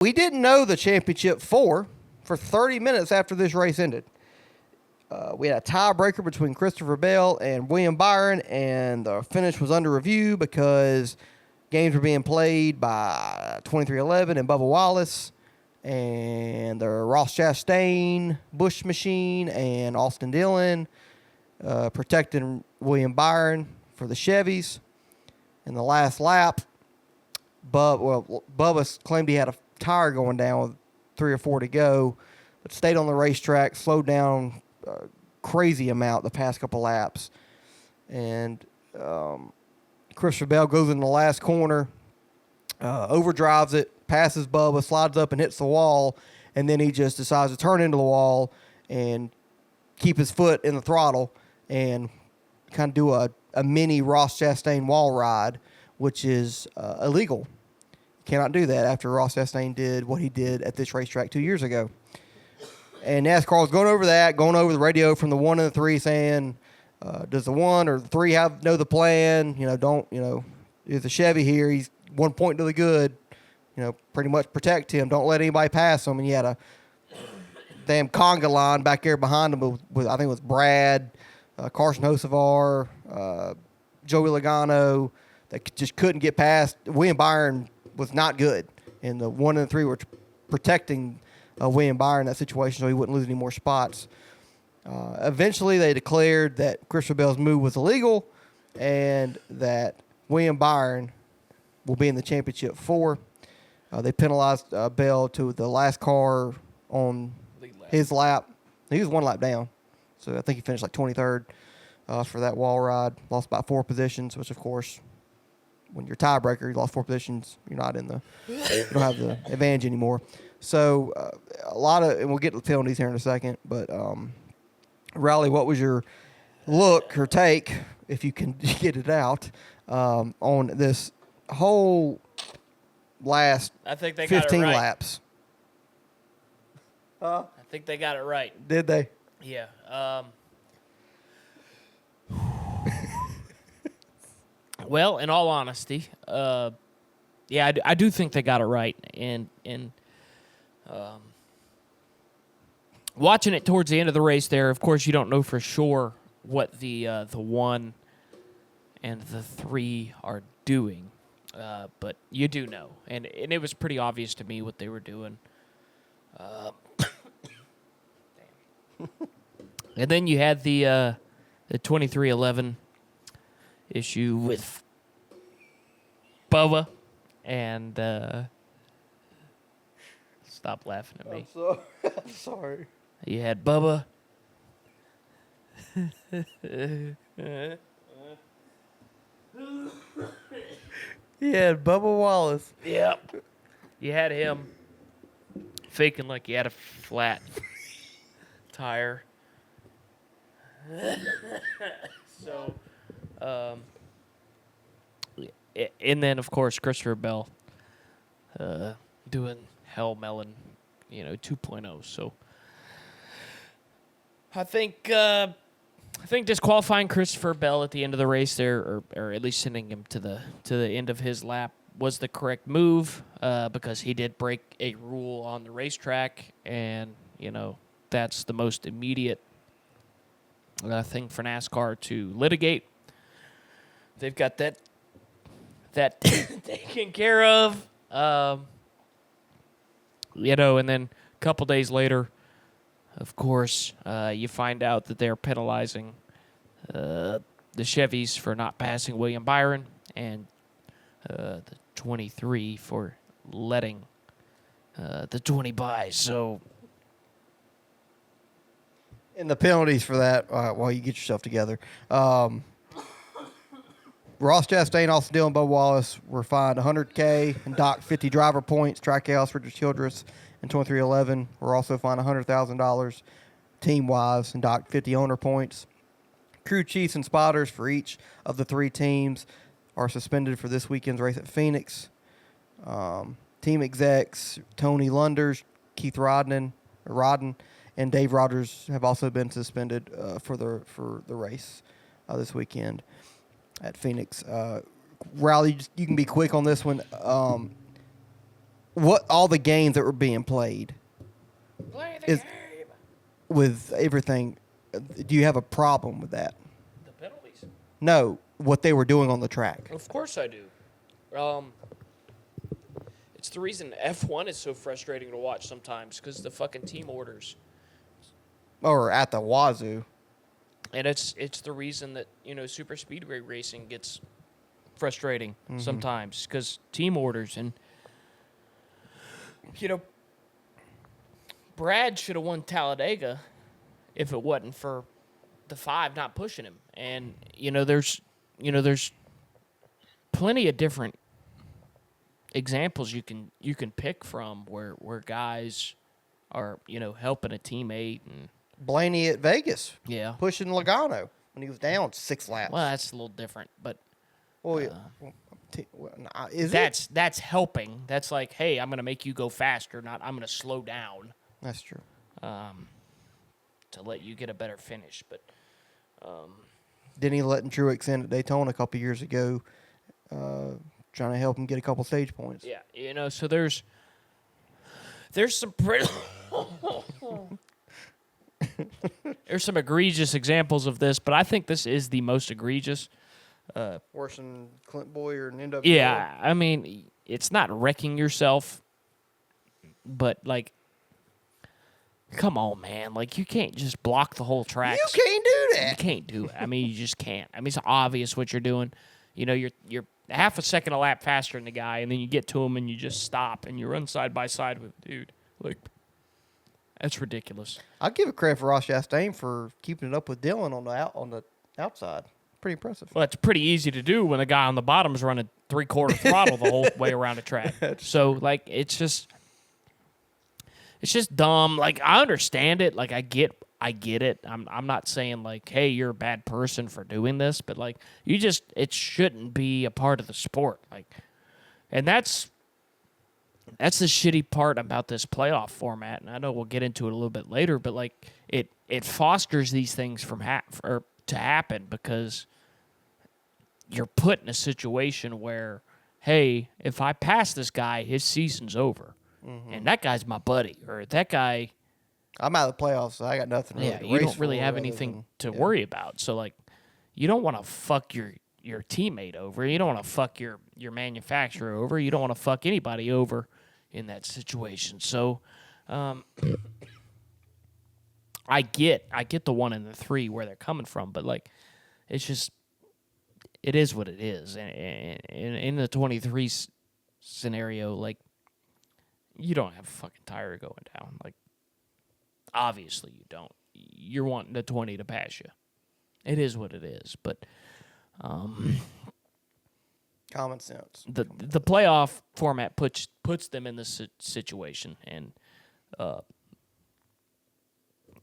We didn't know the championship for 30 minutes after this race ended. We had a tiebreaker between Christopher Bell and William Byron, and the finish was under review because games were being played by 2311 and Bubba Wallace, and the Ross Chastain, Bush Machine, and Austin Dillon protecting William Byron for the Chevys. In the last lap, Bubba claimed he had a tire going down with 3 or 4 to go, but stayed on the racetrack, slowed down a crazy amount the past couple laps. And Christopher Bell goes in the last corner, overdrives it, passes Bubba, slides up and hits the wall, and then he just decides to turn into the wall and keep his foot in the throttle and kind of do a mini Ross Chastain wall ride, which is illegal. Cannot do that after Ross Chastain did what he did at this racetrack 2 years ago. And NASCAR was going over the radio from the 1 and the 3 saying, does the 1 or the 3 know the plan? There's a Chevy here. He's 1 point to the good. Pretty much protect him. Don't let anybody pass him. And you had a damn conga line back there behind him with I think it was Brad, Carson Hocevar, Joey Logano, that just couldn't get past. William Byron was not good, and the 1 and the 3 were protecting William Byron in that situation so he wouldn't lose any more spots. Eventually, they declared that Christopher Bell's move was illegal and that William Byron will be in the championship 4. They penalized Bell to the last car on his lap. He was 1 lap down, so I think he finished like 23rd for that wall ride. Lost about 4 positions, which, of course, when you're tiebreaker, you lost 4 positions. You don't have the advantage anymore. So a lot of, and we'll get to the penalties here in a second, but Riley, what was your look or take, if you can get it out, on this whole last 15 laps? I think they got it right. Did they? Yeah. Well, in all honesty, I do think they got it right. And watching it towards the end of the race there, of course, you don't know for sure what the 1 and the 3 are doing. But you do know. And it was pretty obvious to me what they were doing. And then you had the 2311 issue with Bubba and stop laughing at me. I'm sorry. You had Bubba. Yeah, Bubba Wallace. Yep. You had him faking like he had a flat tire. So, and then, of course, Christopher Bell doing Hell Melon, 2.0. So, I think disqualifying Christopher Bell at the end of the race there, or at least sending him to the end of his lap, was the correct move because he did break a rule on the racetrack, and that's the most immediate thing for NASCAR to litigate. They've got that taken care of, and then a couple days later, of course, you find out that they're penalizing the Chevys for not passing William Byron and the 23 for letting the 20 by. So, and the penalties for that, while you get yourself together, Ross Chastain, Austin Dillon, Bubba Wallace were fined $100K and docked 50 driver points. Trackhouse, Richard Childress, and 2311 were also fined $100,000 team-wise and docked 50 owner points. Crew chiefs and spotters for each of the 3 teams are suspended for this weekend's race at Phoenix. Team execs Tony Lunders, Keith Rodden, and Dave Rogers have also been suspended for the race this weekend at Phoenix. Riley, you can be quick on this one. what all the games that were being played Play the is game. with everything. Do you have a problem with that? The penalties. No, what they were doing on the track. Of course I do. It's the reason F1 is so frustrating to watch sometimes because the fucking team orders. Or at the wazoo. And it's the reason that, super speedway racing gets frustrating sometimes because team orders. And, Brad should have won Talladega if it wasn't for the 5 not pushing him. And, there's plenty of different examples you can pick from where guys are, helping a teammate and Blaney at Vegas. yeah. Pushing Logano when he was down 6 laps. Well, that's a little different, but that's helping. That's like, hey, I'm going to make you go faster, not I'm going to slow down That's true. to let you get a better finish. But Didn't he let Truex in at Daytona a couple years ago, trying to help him get a couple stage points? yeah, so there's some pretty there's some egregious examples of this, but I think this is the most egregious. Worse than Clint Boyer and NWA. Yeah, I mean, it's not wrecking yourself, but, like, come on, man. Like, you can't just block the whole track. You can't do You that. can't do it. I mean, you just can't. I mean, it's obvious what you're doing. You're half a second a lap faster than the guy, and then you get to him and you just stop and you run side by side with the dude. Like, that's ridiculous. I'll give it credit for Ross Chastain for keeping it up with Dillon on the outside. Pretty impressive. Well, it's pretty easy to do when the guy on the bottom is running 3/4 throttle the whole way around the track. So, like, it's just dumb. Like, I understand it. Like, I get it. I'm not saying, like, hey, you're a bad person for doing this, but, like, it shouldn't be a part of the sport. Like, and that's the shitty part about this playoff format. And I know we'll get into it a little bit later, but, like, it fosters these things to happen because you're put in a situation where, hey, if I pass this guy, his season's over. Mm-hmm. And that guy's my buddy. Or that guy... I'm out of the playoffs, so I got nothing really to you race don't really for have rather anything than- to worry about. So, like, you don't want to fuck your teammate over. You don't want to fuck your manufacturer over. You don't want to fuck anybody over in that situation. So, I get the 1 and the 3 where they're coming from, but, like, it's just, it is what it is. And in the 23 scenario, like, you don't have a fucking tire going down. Like, obviously you don't. You're wanting the 20 to pass you. It is what it is. But Common sense. The playoff format puts them in this situation, and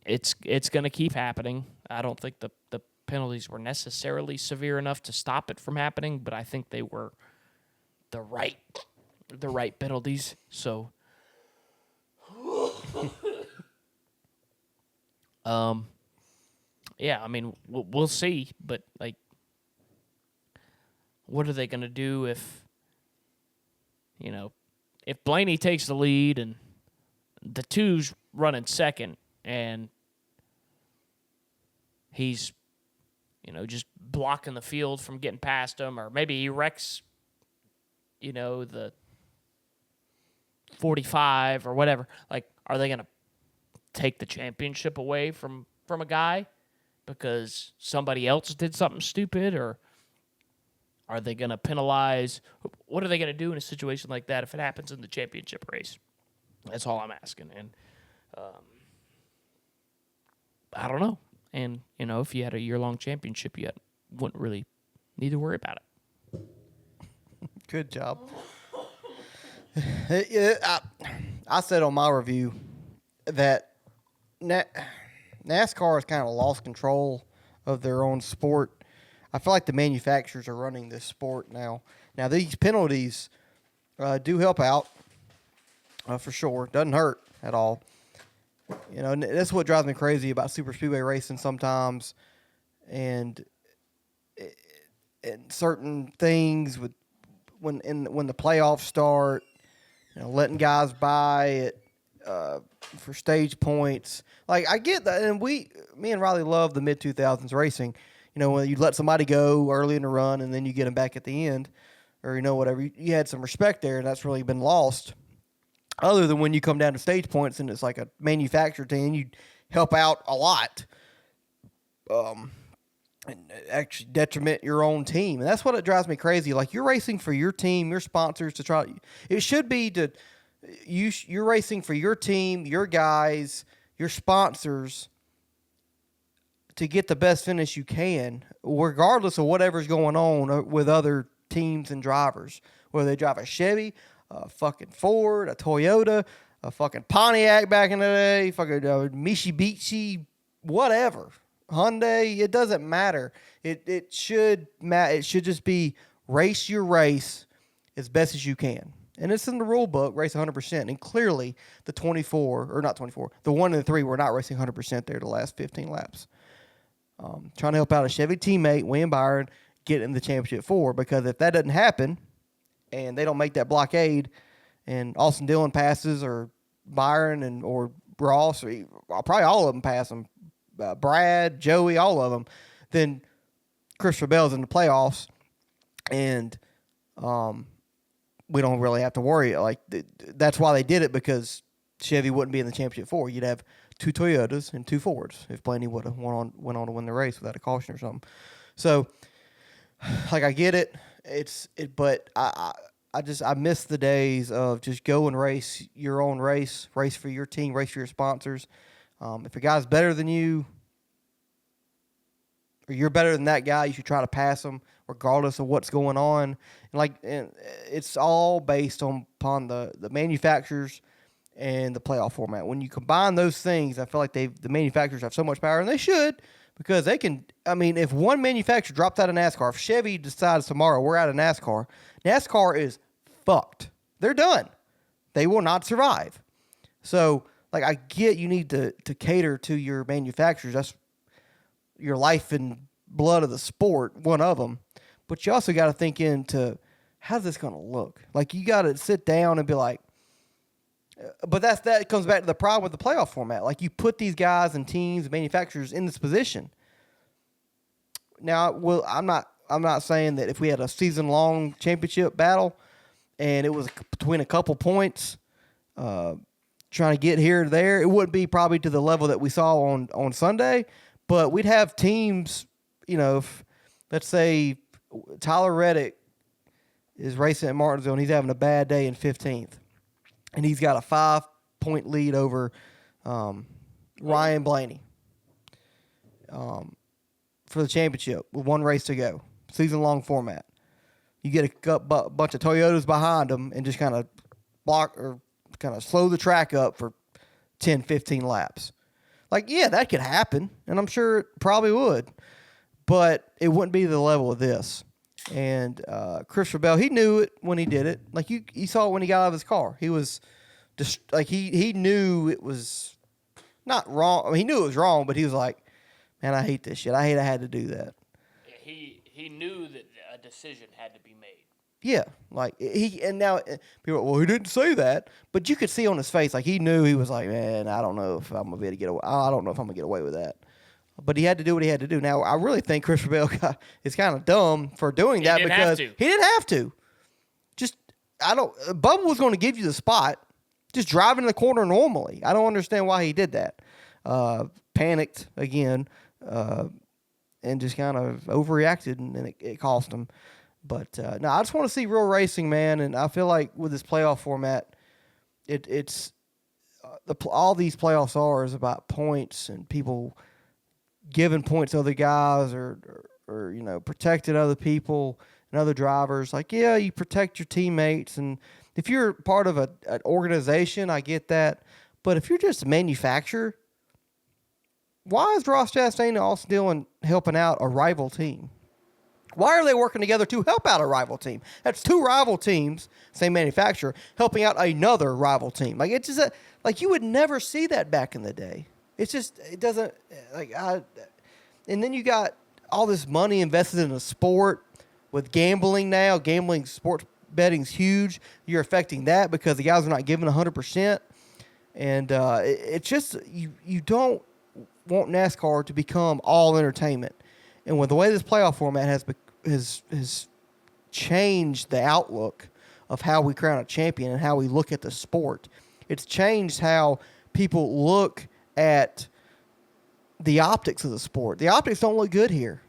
it's going to keep happening. I don't think the penalties were necessarily severe enough to stop it from happening, but I think they were the right penalties. So, yeah, I mean, we'll see, but, like, what are they going to do if Blaney takes the lead and the 2's running second and he's, just blocking the field from getting past him, or maybe he wrecks, the 45 or whatever. Like, are they going to take the championship away from a guy because somebody else did something stupid, or are they going to penalize? What are they going to do in a situation like that if it happens in the championship race? That's all I'm asking. And I don't know. And, if you had a year-long championship, you wouldn't really need to worry about it. Good job. I said on my review that NASCAR has kind of lost control of their own sport. I feel like the manufacturers are running this sport now. Now, these penalties do help out, for sure. Doesn't hurt at all. And that's what drives me crazy about super speedway racing sometimes, and certain things when the playoffs start. letting guys buy it for stage points. Like, I get that, and me and Riley love the mid-2000s racing. When you let somebody go early in the run and then you get them back at the end, or, whatever. You had some respect there, and that's really been lost. Other than when you come down to stage points and it's like a manufactured team, you help out a lot. And actually detriment your own team. And that's what it drives me crazy. Like, you're racing for your team, your sponsors to try. It should be you're racing for your team, your guys, your sponsors to get the best finish you can, regardless of whatever's going on with other teams and drivers. Whether they drive a Chevy, a fucking Ford, a Toyota, a fucking Pontiac back in the day, fucking Mitsubishi, whatever. Hyundai, it doesn't matter. It should just be race your race as best as you can. And it's in the rule book, race 100%. And clearly the 1 and the 3 were not racing 100% there the last 15 laps. Trying to help out a Chevy teammate, William Byron, get in the championship 4, because if that doesn't happen and they don't make that blockade and Austin Dillon passes, or Byron or Ross, or probably all of them pass them, Brad, Joey, all of them, then Christopher Bell's in the playoffs, and we don't really have to worry. Like, that's why they did it, because Chevy wouldn't be in the championship 4. You'd have 2 Toyotas and 2 Fords if Blaney would have went on to win the race without a caution or something. So, like, I get it. But I miss the days of just go and race your own race for your team, race for your sponsors. If a guy's better than you, or you're better than that guy, you should try to pass him regardless of what's going on. And it's all based upon the manufacturers and the playoff format. When you combine those things, I feel like the manufacturers have so much power, and they should, because they can. I mean, if one manufacturer drops out of NASCAR, if Chevy decides tomorrow we're out of NASCAR, NASCAR is fucked. They're done. They will not survive. So, like, I get you need to cater to your manufacturers. That's your life and blood of the sport, one of them. But you also got to think into, how's this going to look? Like, you got to sit down and be like, but that comes back to the problem with the playoff format. Like, you put these guys and teams and manufacturers in this position. Now, I'm not saying that if we had a season-long championship battle and it was between a couple points, trying to get here or there, it wouldn't be probably to the level that we saw on Sunday, but we'd have teams, let's say Tyler Reddick is racing at Martinsville and he's having a bad day in 15th, and he's got a 5-point lead over Ryan Blaney for the championship with one race to go, season-long format. You get a bunch of Toyotas behind them and just kind of block or kind of slow the track up for 10, 15 laps. Like, yeah, that could happen, and I'm sure it probably would, but it wouldn't be the level of this. And Christopher Bell, he knew it when he did it. Like, you saw it when he got out of his car. He was just like, he knew it was not wrong. I mean, he knew it was wrong, but he was like, man, I hate this shit. I had to do that. Yeah, he knew that a decision had to be made. Yeah, like, and now people are like, well, he didn't say that, but you could see on his face, like, he knew. He was like, man, I don't know if I'm gonna be able to get away. I don't know if I'm gonna get away with that. But he had to do what he had to do. Now, I really think Christopher Bell is kind of dumb for doing that, because he didn't have to. Bubba was going to give you the spot, just driving in the corner normally. I don't understand why he did that. Panicked again, and just kind of overreacted, and then it cost him. But no, I just want to see real racing, man. And I feel like with this playoff format, it's all these playoffs is about points and people giving points to other guys, or protecting other people and other drivers. Like, yeah, you protect your teammates, and if you're part of an organization, I get that. But if you're just a manufacturer, why is Ross Chastain and Austin Dillon helping out a rival team? Why are they working together to help out a rival team? That's 2 rival teams, same manufacturer, helping out another rival team. Like, it's just like, you would never see that back in the day. It's just, it doesn't, and then you got all this money invested in a sport with gambling now. Gambling sports betting's huge. You're affecting that because the guys are not giving 100%. And it's just you don't want NASCAR to become all entertainment. And with the way this playoff format has changed the outlook of how we crown a champion and how we look at the sport, it's changed how people look at the optics of the sport. The optics don't look good here.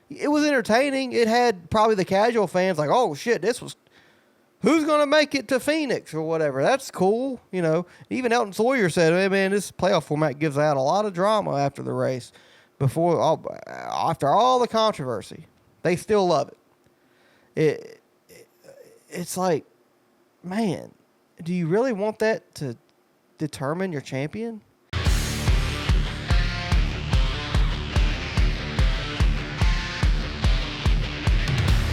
It was entertaining. It had probably the casual fans like, oh, shit, who's going to make it to Phoenix or whatever? That's cool. Even Elton Sawyer said, hey, man, this playoff format gives out a lot of drama after the race. After all the controversy, they still love it. It's like, man, do you really want that to determine your champion?